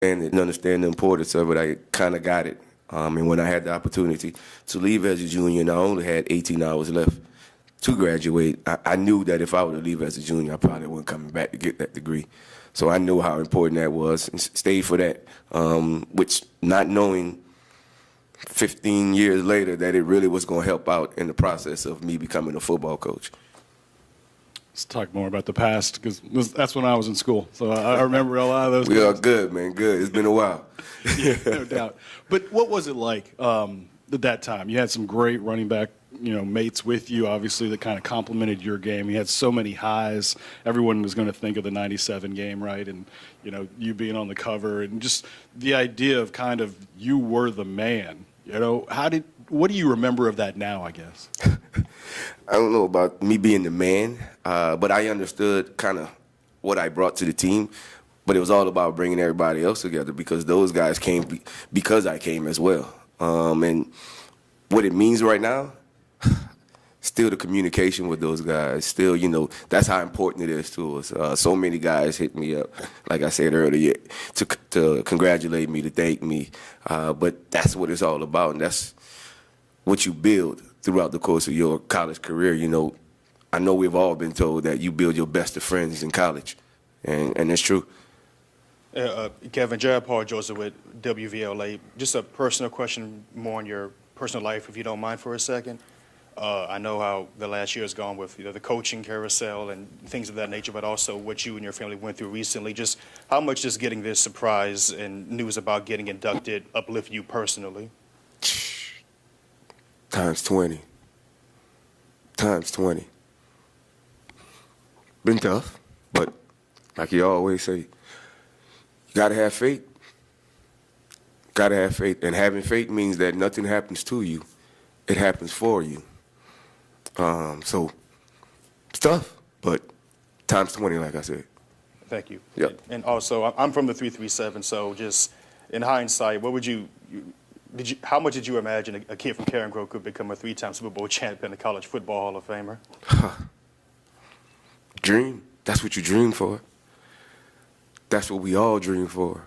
and understand the importance of it, I kind of got it. And when I had the opportunity to leave as a junior, and I only had 18 hours left to graduate, I knew that if I were to leave as a junior, I probably wasn't coming back to get that degree. So I knew how important that was and stayed for that, which not knowing 15 years later that it really was going to help out in the process of me becoming a football coach. Let's talk more about the past, because that's when I was in school. So I remember a lot of those. We are good, man, good. It's been a while. Yeah, no doubt. But what was it like at that time? You had some great running back, mates with you, obviously, that kind of complemented your game. You had so many highs. Everyone was going to think of the '97 game, right? And, you being on the cover and just the idea of kind of you were the man. What do you remember of that now, I guess? I don't know about me being the man, but I understood kind of what I brought to the team. But it was all about bringing everybody else together because those guys came because I came as well. And what it means right now, still the communication with those guys, still, that's how important it is to us. So many guys hit me up, like I said earlier, to congratulate me, to thank me. But that's what it's all about, and that's what you build throughout the course of your college career. I know we've all been told that you build your best of friends in college, and it's true. Kevin, Jared Paul Joseph with WVLA. Just a personal question more on your personal life, if you don't mind for a second. I know how the last year has gone with the coaching carousel and things of that nature, but also what you and your family went through recently. Just how much does getting this surprise and news about getting inducted uplift you personally? Times 20. Times 20. Been tough, but like you always say, you gotta have faith. Gotta have faith. And having faith means that nothing happens to you. It happens for you. So it's tough, but times 20, like I said. Thank you. Yep. And also, I'm from the 337, so just in hindsight, how much did you imagine a kid from Karen Grove could become a 3-time Super Bowl champion, a college football Hall of Famer? Dream. That's what you dream for. That's what we all dream for.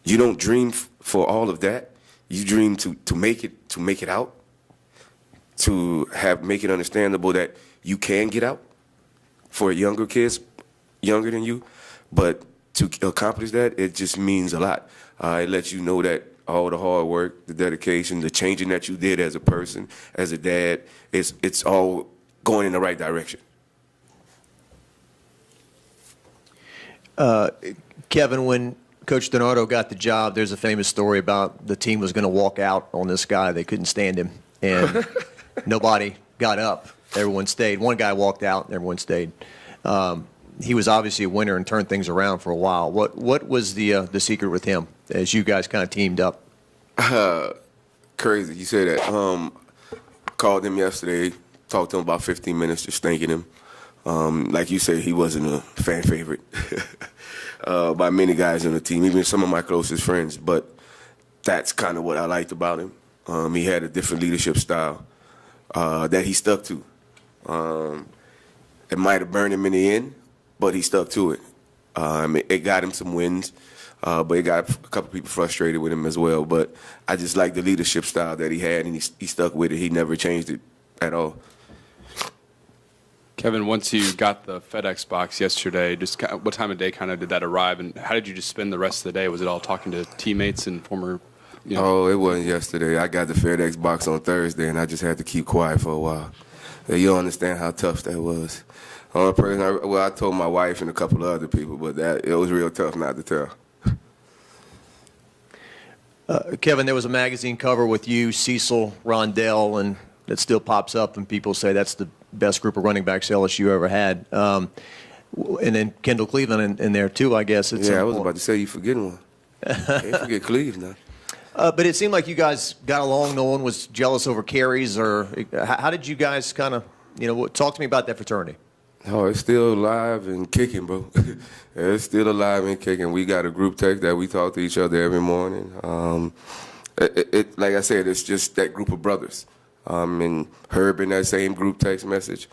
You don't dream for all of that. You dream to make it out, to make it understandable that you can get out for younger kids, younger than you. But to accomplish that, it just means a lot. It lets you know that all the hard work, the dedication, the changing that you did as a person, as a dad, it's all going in the right direction. Kevin, when Coach DiNardo got the job, there's a famous story about the team was going to walk out on this guy. They couldn't stand him, and nobody got up. Everyone stayed. One guy walked out, and everyone stayed. He was obviously a winner and turned things around for a while. What was the secret with him as you guys kind of teamed up? Crazy, you say that. Called him yesterday, talked to him about 15 minutes, just thanking him. Like you said, he wasn't a fan favorite by many guys on the team, even some of my closest friends. But that's kind of what I liked about him. He had a different leadership style that he stuck to. It might have burned him in the end, but he stuck to it. It got him some wins, but it got a couple people frustrated with him as well. But I just like the leadership style that he had, and he stuck with it. He never changed it at all. Kevin, once you got the FedEx box yesterday, just what time of day kind of did that arrive, and how did you just spend the rest of the day? Was it all talking to teammates and former? Oh, it wasn't yesterday. I got the FedEx box on Thursday, and I just had to keep quiet for a while. You don't understand how tough that was. Only person I told my wife and a couple of other people, but it was real tough not to tell. Kevin, there was a magazine cover with you, Cecil, Rondell, and it still pops up, and people say that's the best group of running backs LSU ever had. And then Kendall Cleveland in there, too, I guess. Yeah, I was about to say you forgetting one. Can't forget Cleveland. But it seemed like you guys got along. No one was jealous over carries. Or how did you guys kind of, talk to me about that fraternity? Oh, it's still alive and kicking, bro. It's still alive and kicking. We got a group text that we talk to each other every morning. Like I said, it's just that group of brothers. And Herb in that same group text message.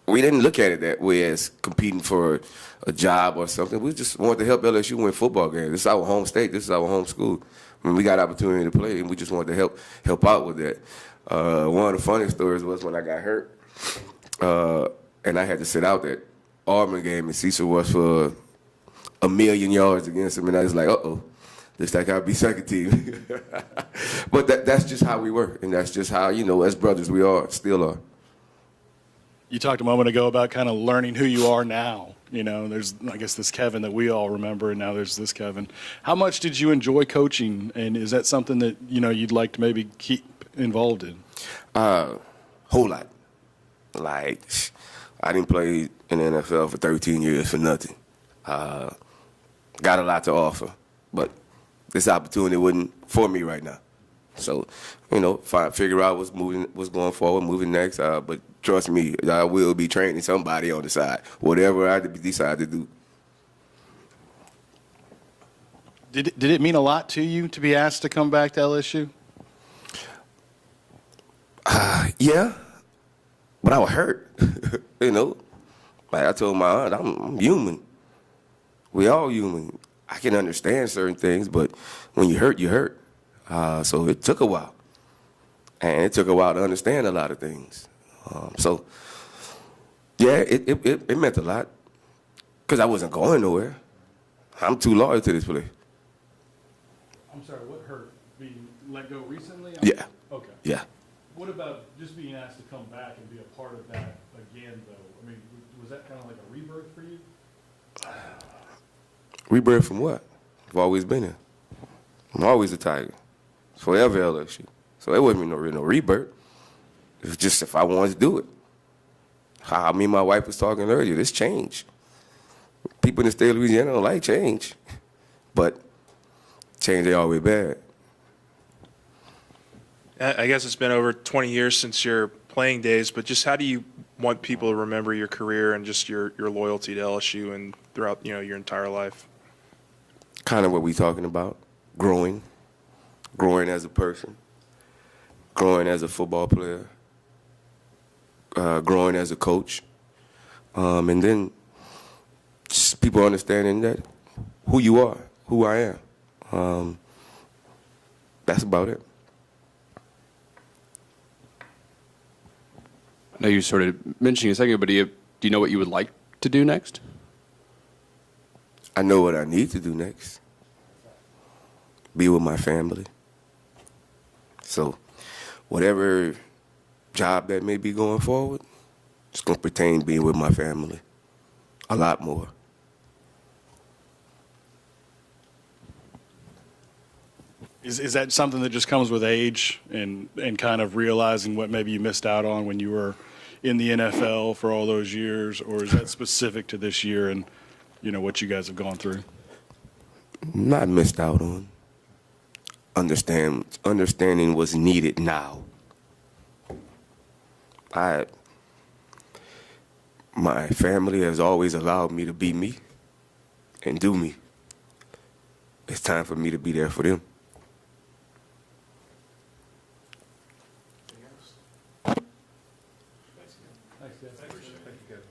we didn't look at it that way as competing for a job or something. We just wanted to help LSU win football games. This is our home state. This is our home school. When we got opportunity to play, and we just wanted to help out with that. One of the funny stories was when I got hurt, and I had to sit out that Auburn game, and Cecil was for 1,000,000 yards against him, and I was like, uh-oh. Looks like I'll be second team. But that's just how we were, and that's just how, as brothers we still are. You talked a moment ago about kind of learning who you are now. There's, I guess, this Kevin that we all remember, and now there's this Kevin. How much did you enjoy coaching, and is that something that, you'd like to maybe keep involved in? Whole lot. Like, I didn't play in the NFL for 13 years for nothing. Got a lot to offer, but this opportunity wasn't for me right now. So, figure out what's going forward, moving next. But trust me, I will be training somebody on the side, whatever I decide to do. Did it mean a lot to you to be asked to come back to LSU? Yeah, but I was hurt. Like I told my aunt, I'm human. We all human. I can understand certain things, but when you hurt, you hurt. So it took a while. And it took a while to understand a lot of things. So, yeah, it meant a lot. Because I wasn't going nowhere. I'm too loyal to this place. I'm sorry, what hurt? Being let go recently? Yeah. Okay. Yeah. What about just being asked to come back and be a part of that again, though? I mean, was that kind of like a rebirth for you? Rebirth from what? I've always been here. I'm always a Tiger. Forever LSU. So it wasn't no rebirth. It was just if I wanted to do it. How me and my wife was talking earlier, this changed. People in the state of Louisiana don't like change. But change ain't always bad. I guess it's been over 20 years since your playing days, but just how do you want people to remember your career and just your loyalty to LSU and throughout your entire life? Kind of what we talking about, growing as a person, growing as a football player, growing as a coach, and then just people understanding that who you are, who I am. That's about it. I know you sort of mentioned a second, but do you know what you would like to do next? I know what I need to do next. Be with my family. So whatever job that may be going forward, it's going to pertain to being with my family a lot more. Is that something that just comes with age and kind of realizing what maybe you missed out on when you were in the NFL for all those years, or is that specific to this year and what you guys have gone through? Not missed out on. Understanding what's needed now. My family has always allowed me to be me and do me. It's time for me to be there for them. Thanks, Kevin.